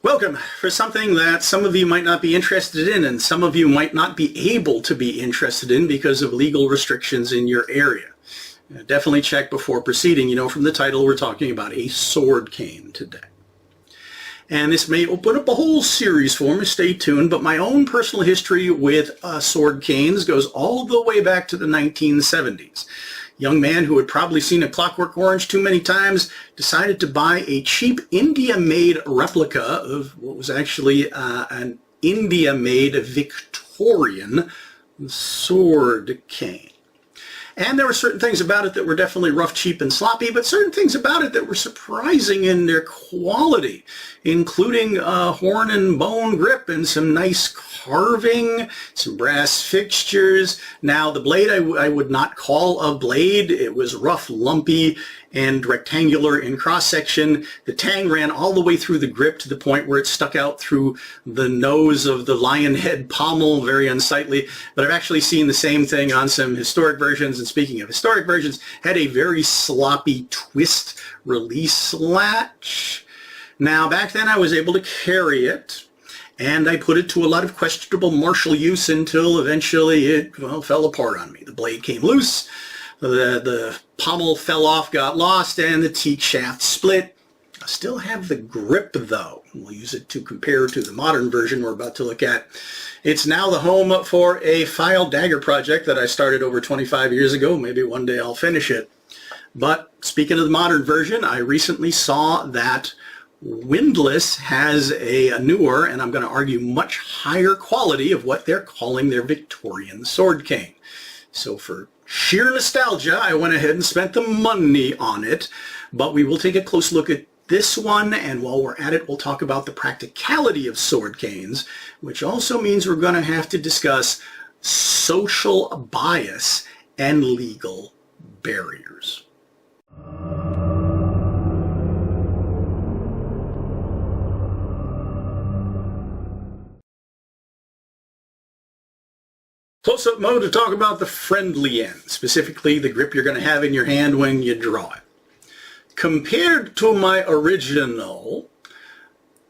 Welcome for something that some of you might not be interested in and some of you might not be able to be interested in because of legal restrictions in your area. Definitely check before proceeding. You know from the title we're talking about a sword cane today. And this may open up a whole series for me, stay tuned, but my own personal history with sword canes goes all the way back to the 1970s. Young man who had probably seen A Clockwork Orange too many times decided to buy a cheap India-made replica of what was actually an India-made Victorian sword cane. And there were certain things about it that were definitely rough, cheap, and sloppy, but certain things about it that were surprising in their quality, including a horn and bone grip and some nice carving, some brass fixtures. Now, the blade I would not call a blade. It was rough, lumpy, and rectangular in cross-section. The tang ran all the way through the grip to the point where it stuck out through the nose of the lion head pommel, very unsightly. But I've actually seen the same thing on some historic versions, and speaking of historic versions, had a very sloppy twist release latch. Now, back then I was able to carry it, and I put it to a lot of questionable martial use until eventually it, well, fell apart on me. The blade came loose, the pommel fell off, got lost, and the teak shaft split. I still have the grip, though. We'll use it to compare to the modern version we're about to look at. It's now the home for a file dagger project that I started over 25 years ago. Maybe one day I'll finish it. But speaking of the modern version, I recently saw that Windlass has a newer, and I'm going to argue much higher quality of what they're calling their Victorian sword cane. So for sheer nostalgia, I went ahead and spent the money on it, but we will take a close look at this one, and while we're at it, we'll talk about the practicality of sword canes, which also means we're going to have to discuss social bias and legal barriers. Close-up mode to talk about the friendly end, specifically the grip you're going to have in your hand when you draw it. Compared to my original,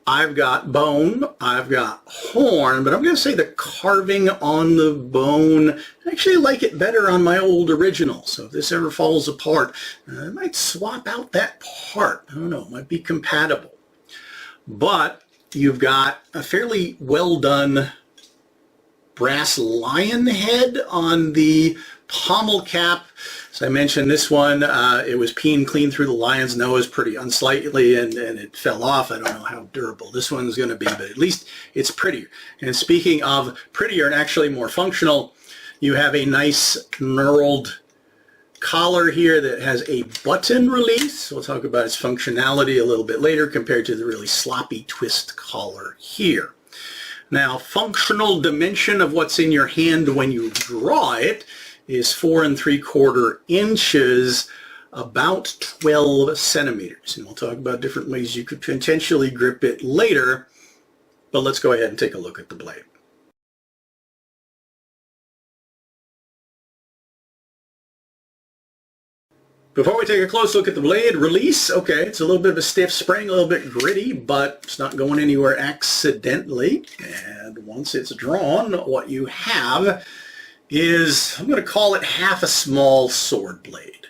I've got bone, I've got horn, but I'm going to say the carving on the bone, I actually like it better on my old original. So if this ever falls apart, I might swap out that part. I don't know, it might be compatible. But you've got a fairly well done brass lion head on the pommel cap. As I mentioned, this one, it was peened clean through the lion's nose pretty unsightly, and it fell off. I don't know how durable this one's going to be, but at least it's prettier. And speaking of prettier and actually more functional, you have a nice knurled collar here that has a button release. We'll talk about its functionality a little bit later compared to the really sloppy twist collar here. Now, functional dimension of what's in your hand when you draw it is 4 3/4 inches, about 12 centimeters. And we'll talk about different ways you could potentially grip it later, but let's go ahead and take a look at the blade. Before we take a close look at the blade release, okay, it's a little bit of a stiff spring, a little bit gritty, but it's not going anywhere accidentally. And once it's drawn, what you have is, I'm going to call it half a small sword blade.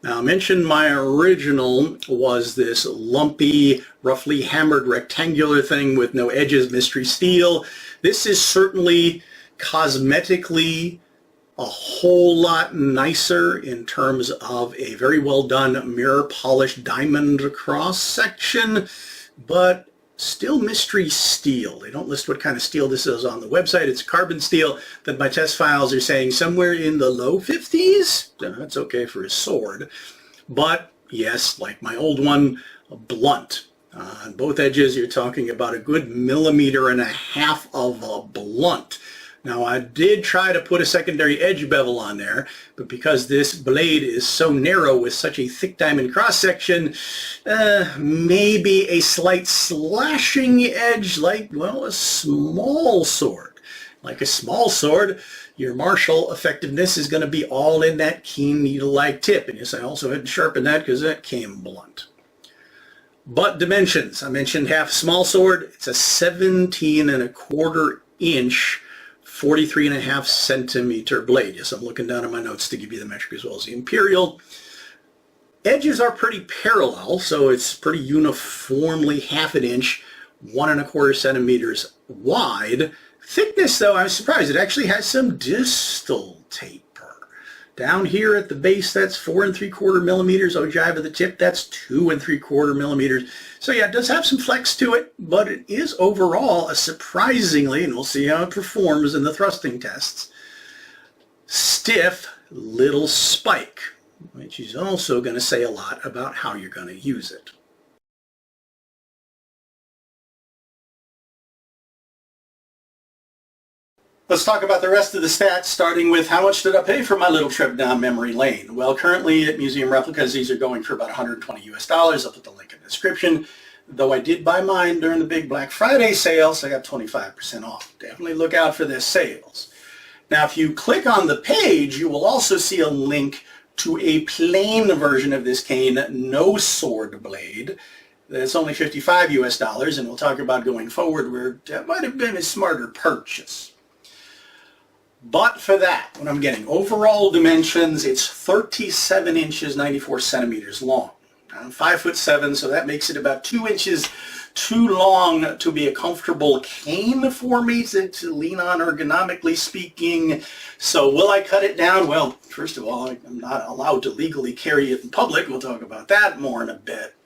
Now, I mentioned my original was this lumpy, roughly hammered rectangular thing with no edges, mystery steel. This is certainly cosmetically a whole lot nicer in terms of a very well done mirror polished diamond cross section, but still mystery steel. They don't list what kind of steel this is on the website. It's carbon steel that my test files are saying somewhere in the low 50s. That's okay for a sword. But yes, like my old one, blunt. On both edges, you're talking about a good 1.5 millimeters of a blunt. Now, I did try to put a secondary edge bevel on there, but because this blade is so narrow with such a thick diamond cross-section, maybe a slight slashing edge like, well, a small sword. Like a small sword, your martial effectiveness is going to be all in that keen needle-like tip. And yes, I also had to sharpen that because that came blunt. But dimensions, I mentioned half small sword. It's a 17.25 inch, 43.5 centimeter blade. Yes, I'm looking down at my notes to give you the metric as well as the imperial. Edges are pretty parallel, so it's pretty uniformly half an inch, 1.25 centimeters wide. Thickness, though, I was surprised. It actually has some distal taper. Down here at the base, that's 4.75 millimeters. Ogive of the tip, that's 2.75 millimeters. So yeah, it does have some flex to it, but it is overall a surprisingly, and we'll see how it performs in the thrusting tests, stiff little spike, which is also going to say a lot about how you're going to use it. Let's talk about the rest of the stats, starting with how much did I pay for my little trip down memory lane? Well, currently at Museum Replicas, these are going for about $120 US. I'll put the link in the description. Though I did buy mine during the big Black Friday sale, so I got 25% off. Definitely look out for their sales. Now, if you click on the page, you will also see a link to a plain version of this cane, no sword blade. That's only $55 US, and we'll talk about going forward where that might have been a smarter purchase. But for that, what I'm getting, overall dimensions, it's 37 inches, 94 centimeters long. I'm 5'7", so that makes it about 2 inches too long to be a comfortable cane for me to lean on, ergonomically speaking. So will I cut it down? Well, first of all, I'm not allowed to legally carry it in public. We'll talk about that more in a bit.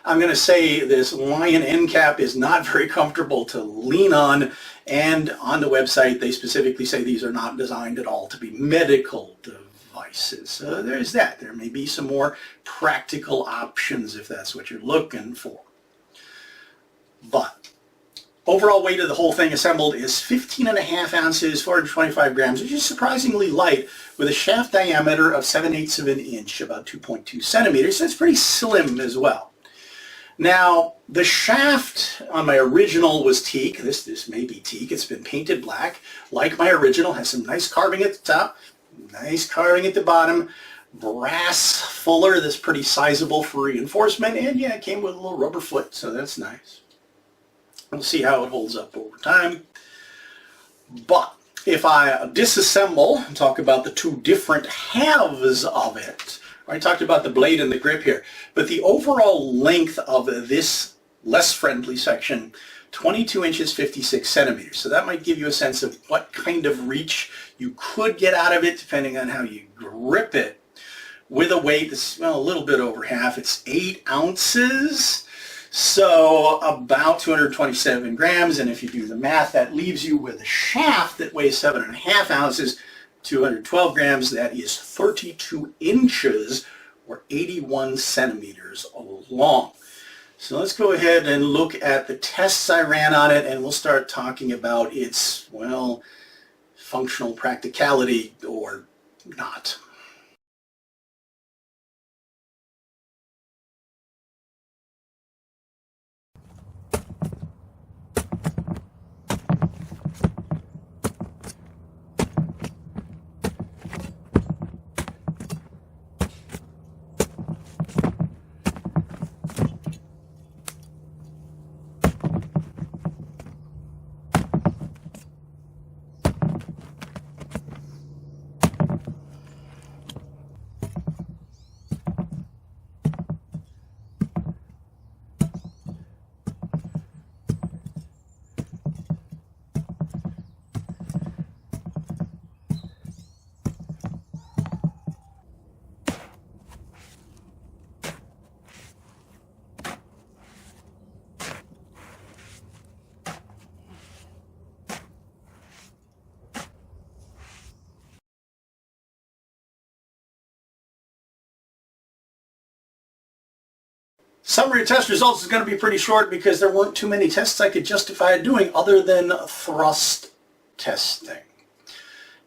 I'm going to say this lion end cap is not very comfortable to lean on, and on the website they specifically say these are not designed at all to be medical devices. So there's that. There may be some more practical options if that's what you're looking for. But overall weight of the whole thing assembled is 15.5 ounces, 425 grams, which is surprisingly light, with a shaft diameter of 7/8 of an inch, about 2.2 centimeters, so it's pretty slim as well. Now, the shaft on my original was teak. This may be teak. It's been painted black. Like my original, has some nice carving at the top, nice carving at the bottom, brass fuller that's pretty sizable for reinforcement, and yeah, it came with a little rubber foot, so that's nice. We'll see how it holds up over time. But if I disassemble and talk about the two different halves of it, I talked about the blade and the grip here, but the overall length of this less friendly section, 22 inches, 56 centimeters. So that might give you a sense of what kind of reach you could get out of it depending on how you grip it. With a weight that's, well, a little bit over half, it's 8 ounces. So about 227 grams, and if you do the math, that leaves you with a shaft that weighs 7.5 ounces, 212 grams, that is 32 inches or 81 centimeters long. So let's go ahead and look at the tests I ran on it, and we'll start talking about its, well, functional practicality or not. Summary of test results is going to be pretty short because there weren't too many tests I could justify doing other than thrust testing.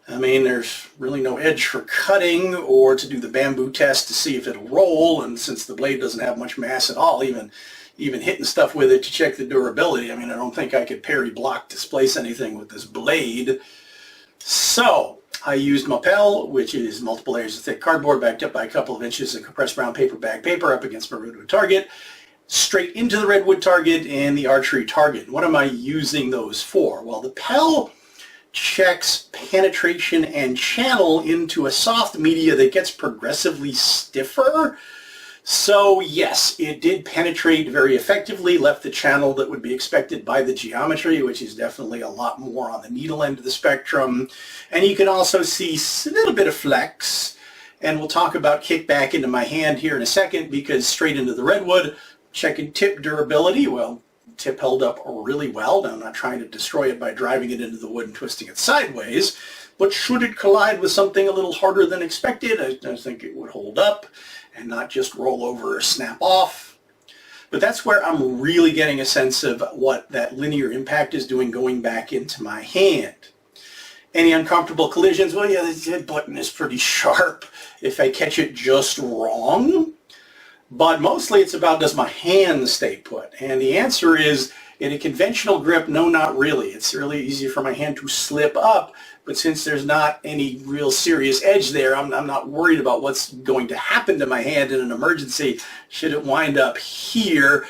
I mean, there's really no edge for cutting or to do the bamboo test to see if it'll roll, and since the blade doesn't have much mass at all, even hitting stuff with it to check the durability, I mean, I don't think I could parry block displace anything with this blade. So I used Mapel, which is multiple layers of thick cardboard backed up by a couple of inches of compressed brown paper bag paper up against my roto target. straight into the redwood target and the archery target. What am I using those for? Well, the Pell checks penetration and channel into a soft media that gets progressively stiffer. So yes, it did penetrate very effectively, left the channel that would be expected by the geometry, which is definitely a lot more on the needle end of the spectrum. And you can also see a little bit of flex, and we'll talk about kickback into my hand here in a second, because straight into the redwood, checking tip durability, well, tip held up really well. Now, I'm not trying to destroy it by driving it into the wood and twisting it sideways, but should it collide with something a little harder than expected, I think it would hold up and not just roll over or snap off. But that's where I'm really getting a sense of what that linear impact is doing going back into my hand. Any uncomfortable collisions? Well, yeah, the button is pretty sharp if I catch it just wrong. But mostly it's about, does my hand stay put? And the answer is, in a conventional grip, no, not really. It's really easy for my hand to slip up, but since there's not any real serious edge there, I'm not worried about what's going to happen to my hand in an emergency should it wind up here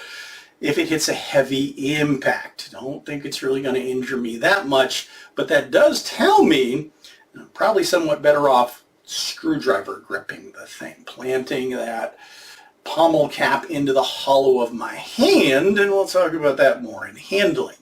if it hits a heavy impact. Don't think it's really going to injure me that much, but that does tell me I'm probably somewhat better off screwdriver gripping the thing, planting that pommel cap into the hollow of my hand, and we'll talk about that more in handling.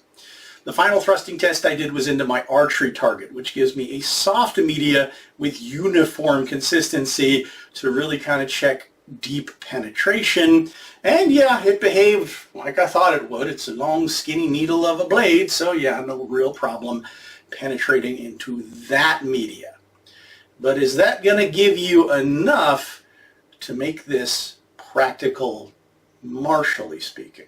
The final thrusting test I did was into my archery target, which gives me a soft media with uniform consistency to really kind of check deep penetration. And yeah, it behaved like I thought it would. It's a long, skinny needle of a blade, so yeah, no real problem penetrating into that media. But is that going to give you enough to make this practical, martially speaking?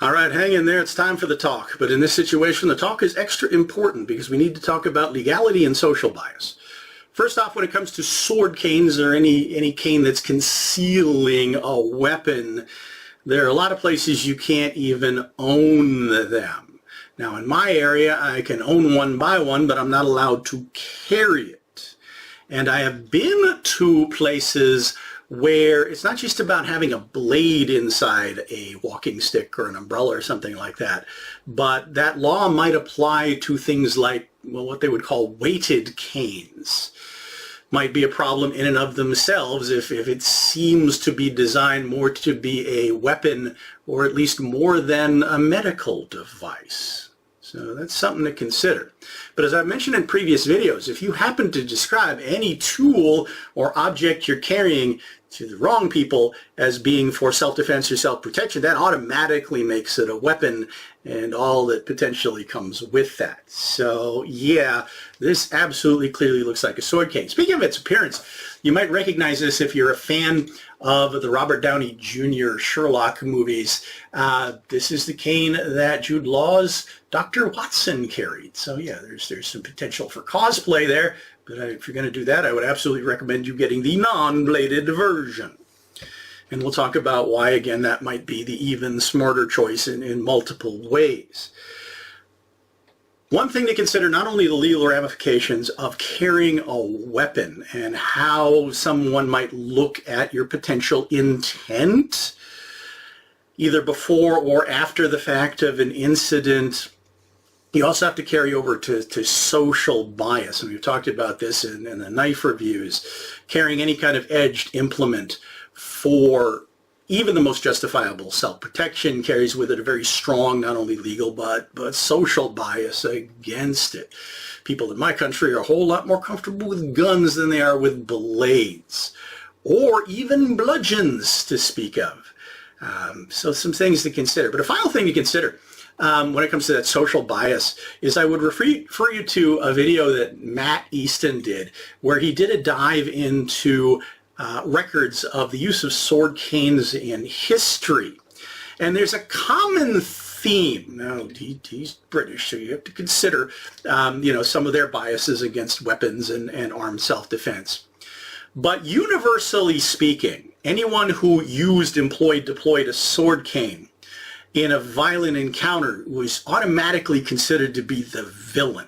All right, hang in there. It's time for the talk. But in this situation, the talk is extra important because we need to talk about legality and social bias. First off, when it comes to sword canes or any cane that's concealing a weapon, there are a lot of places you can't even own them. Now, in my area, I can own one, buy one, but I'm not allowed to carry it. And I have been to places where it's not just about having a blade inside a walking stick or an umbrella or something like that, but that law might apply to things like, well, what they would call weighted canes. Might be a problem in and of themselves if it seems to be designed more to be a weapon or at least more than a medical device. So that's something to consider. But as I've mentioned in previous videos, if you happen to describe any tool or object you're carrying to the wrong people as being for self-defense or self-protection, that automatically makes it a weapon and all that potentially comes with that. So yeah, this absolutely clearly looks like a sword cane. Speaking of its appearance, you might recognize this if you're a fan of the Robert Downey Jr. Sherlock movies. This is the cane that Jude Law's Dr. Watson carried. So yeah, there's some potential for cosplay there. But if you're going to do that, I would absolutely recommend you getting the non-bladed version. And we'll talk about why, again, that might be the even smarter choice in multiple ways. One thing to consider, not only the legal ramifications of carrying a weapon and how someone might look at your potential intent, either before or after the fact of an incident. You also have to carry over to social bias, and we've talked about this in the knife reviews. Carrying any kind of edged implement for even the most justifiable self-protection carries with it a very strong, not only legal, but social bias against it. People in my country are a whole lot more comfortable with guns than they are with blades, or even bludgeons to speak of. So some things to consider. But a final thing to consider when it comes to that social bias is I would refer you to a video that Matt Easton did where he did a dive into records of the use of sword canes in history. And there's a common theme. Now, he's British, so you have to consider some of their biases against weapons and armed self-defense. But universally speaking, anyone who deployed a sword cane in a violent encounter was automatically considered to be the villain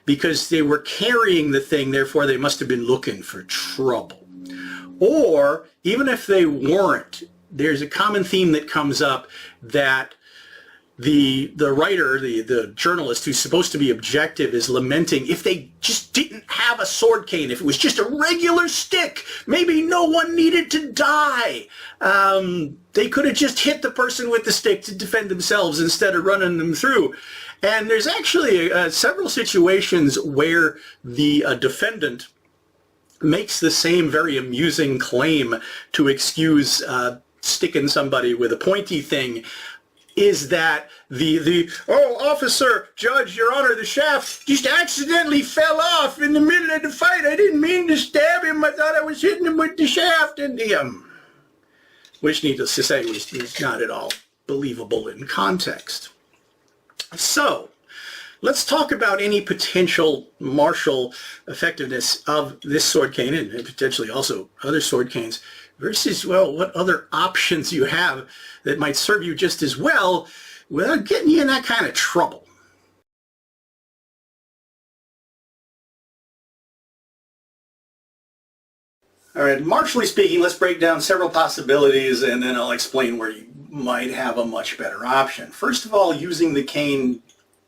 because they were carrying the thing, therefore they must have been looking for trouble. Or even if they weren't, there's a common theme that comes up that the writer, the journalist who's supposed to be objective is lamenting if they just didn't have a sword cane, if it was just a regular stick, maybe no one needed to die. They could have just hit the person with the stick to defend themselves instead of running them through. And there's actually several situations where the defendant makes the same very amusing claim to excuse sticking somebody with a pointy thing, is that oh, officer, judge, your honor, the shaft just accidentally fell off in the middle of the fight. I didn't mean to stab him. I thought I was hitting him with the shaft. And which, needless to say, was not at all believable in context. So, let's talk about any potential martial effectiveness of this sword cane, and potentially also other sword canes, versus, well, what other options you have that might serve you just as well without getting you in that kind of trouble. All right, martially speaking, let's break down several possibilities, and then I'll explain where you might have a much better option. First of all, using the cane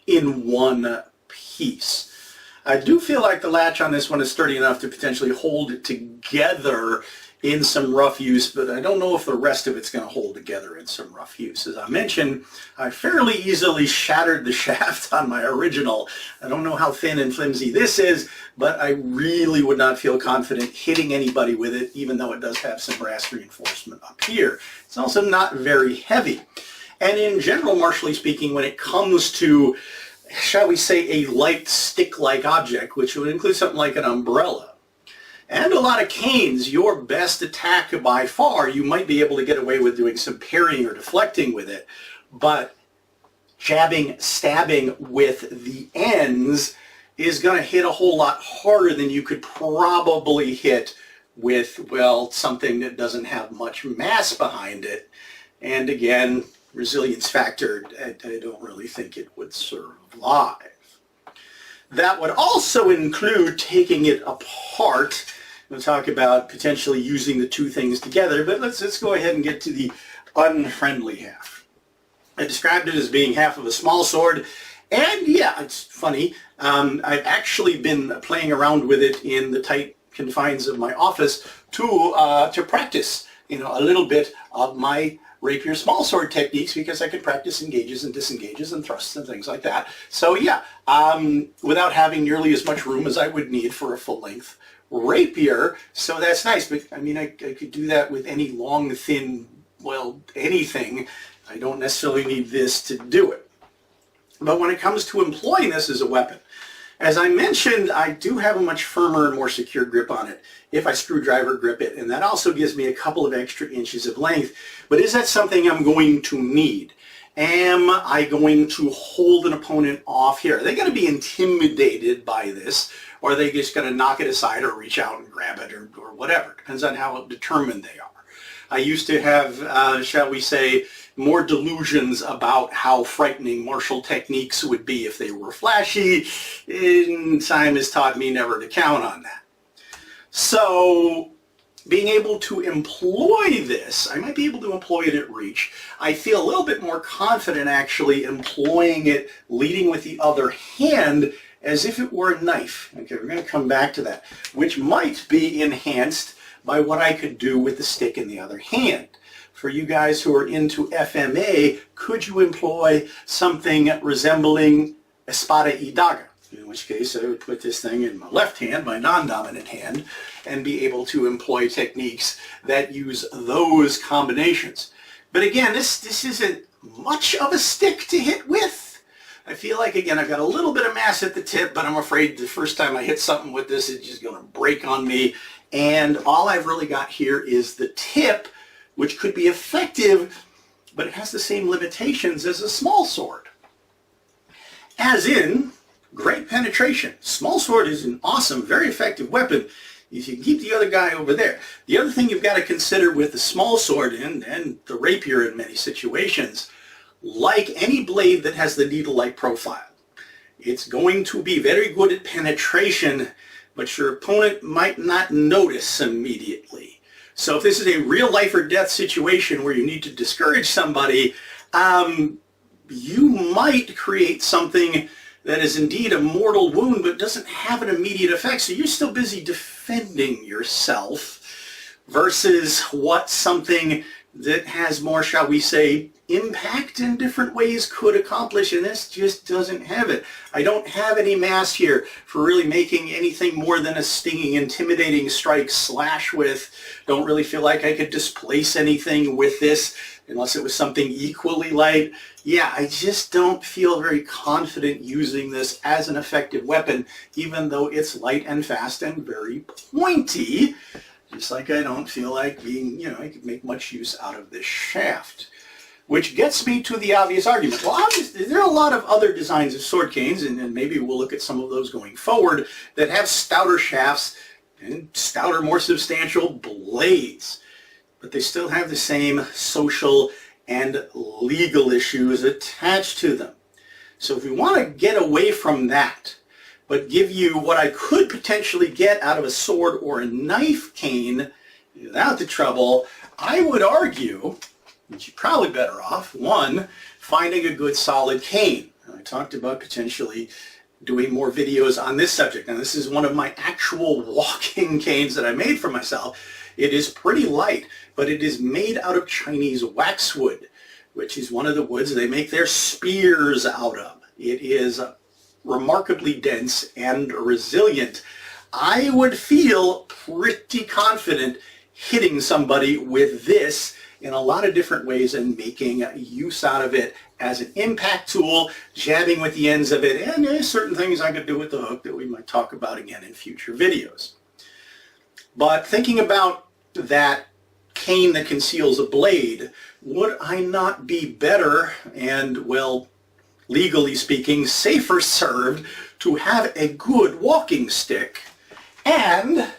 in one piece. I do feel like the latch on this one is sturdy enough to potentially hold it together in some rough use, but I don't know if the rest of it's going to hold together in some rough use. As I mentioned, I fairly easily shattered the shaft on my original. I don't know how thin and flimsy this is, but I really would not feel confident hitting anybody with it, even though it does have some brass reinforcement up here. It's also not very heavy. And in general, martially speaking, when it comes to, shall we say, a light stick-like object, which would include something like an umbrella, and a lot of canes, your best attack by far, you might be able to get away with doing some parrying or deflecting with it, but jabbing, stabbing with the ends is going to hit a whole lot harder than you could probably hit with, well, something that doesn't have much mass behind it. And again, resilience factor, I don't really think it would survive. That would also include taking it apart. We'll talk about potentially using the two things together, but let's go ahead and get to the unfriendly half. I described it as being half of a small sword, and yeah, it's funny. I've actually been playing around with it in the tight confines of my office to practice, a little bit of my rapier small sword techniques, because I could practice engages and disengages and thrusts and things like that. So yeah, without having nearly as much room as I would need for a full-length rapier, so that's nice. But I mean, I could do that with any long, thin, well, anything. I don't necessarily need this to do it. But when it comes to employing this as a weapon, as I mentioned, I do have a much firmer and more secure grip on it if I screwdriver grip it, and that also gives me a couple of extra inches of length. But is that something I'm going to need? Am I going to hold an opponent off here? Are they going to be intimidated by this, or are they just going to knock it aside or reach out and grab it, or whatever? Depends on how determined they are. I used to have, shall we say, more delusions about how frightening martial techniques would be if they were flashy, and time has taught me never to count on that. So, being able to employ this, I might be able to employ it at reach. I feel a little bit more confident actually employing it, leading with the other hand, as if it were a knife. Okay, we're going to come back to that, which might be enhanced by what I could do with the stick in the other hand. For you guys who are into FMA, could you employ something resembling espada y daga? In which case I would put this thing in my left hand, my non-dominant hand, and be able to employ techniques that use those combinations. But again, this isn't much of a stick to hit with. I feel like, again, I've got a little bit of mass at the tip, but I'm afraid the first time I hit something with this, it's just going to break on me. And all I've really got here is the tip, which could be effective, but it has the same limitations as a small sword. As in, great penetration. Small sword is an awesome, very effective weapon if you keep the other guy over there. The other thing you've got to consider with the small sword and the rapier in many situations, like any blade that has the needle-like profile, it's going to be very good at penetration, but your opponent might not notice immediately. So if this is a real life or death situation where you need to discourage somebody, you might create something that is indeed a mortal wound but doesn't have an immediate effect. So you're still busy defending yourself versus what something that has more, shall we say, impact in different ways could accomplish, and this just doesn't have it. I don't have any mass here for really making anything more than a stinging, intimidating strike slash with. Don't really feel like I could displace anything with this unless it was something equally light. Yeah, I just don't feel very confident using this as an effective weapon, even though it's light and fast and very pointy. Just like I don't feel like being, I could make much use out of this shaft. Which gets me to the obvious argument. Well, obviously, there are a lot of other designs of sword canes, and maybe we'll look at some of those going forward, that have stouter shafts and stouter, more substantial blades. But they still have the same social and legal issues attached to them. So if we want to get away from that, but give you what I could potentially get out of a sword or a knife cane without the trouble, I would argue that you're probably better off, one, finding a good solid cane. I talked about potentially doing more videos on this subject. Now this is one of my actual walking canes that I made for myself. It is pretty light, but it is made out of Chinese waxwood, which is one of the woods they make their spears out of. It is remarkably dense and resilient. I would feel pretty confident hitting somebody with this in a lot of different ways and making use out of it as an impact tool, jabbing with the ends of it, and there's certain things I could do with the hook that we might talk about again in future videos. But thinking about that cane that conceals a blade, would I not be better and, well, legally speaking, safer served to have a good walking stick and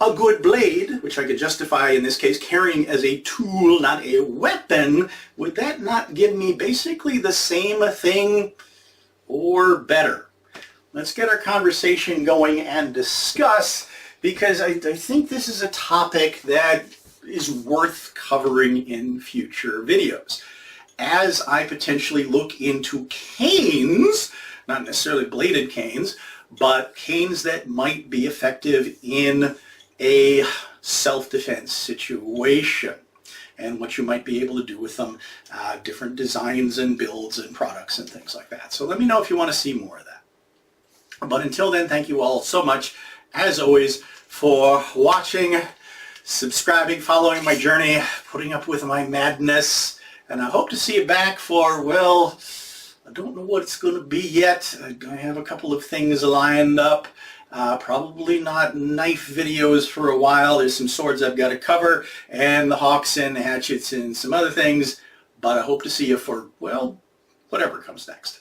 a good blade, which I could justify in this case carrying as a tool, not a weapon? Would that not give me basically the same thing or better? Let's get our conversation going and discuss, because I think this is a topic that is worth covering in future videos. As I potentially look into canes, not necessarily bladed canes, but canes that might be effective in a self-defense situation and what you might be able to do with them, different designs and builds and products and things like that. So let me know if you want to see more of that. But until then, thank you all so much, as always, for watching, subscribing, following my journey, putting up with my madness, and I hope to see you back for, well, I don't know what it's going to be yet. I have a couple of things lined up. Probably not knife videos for a while. There's some swords I've got to cover, and the hawks and hatchets and some other things, but I hope to see you for, well, whatever comes next.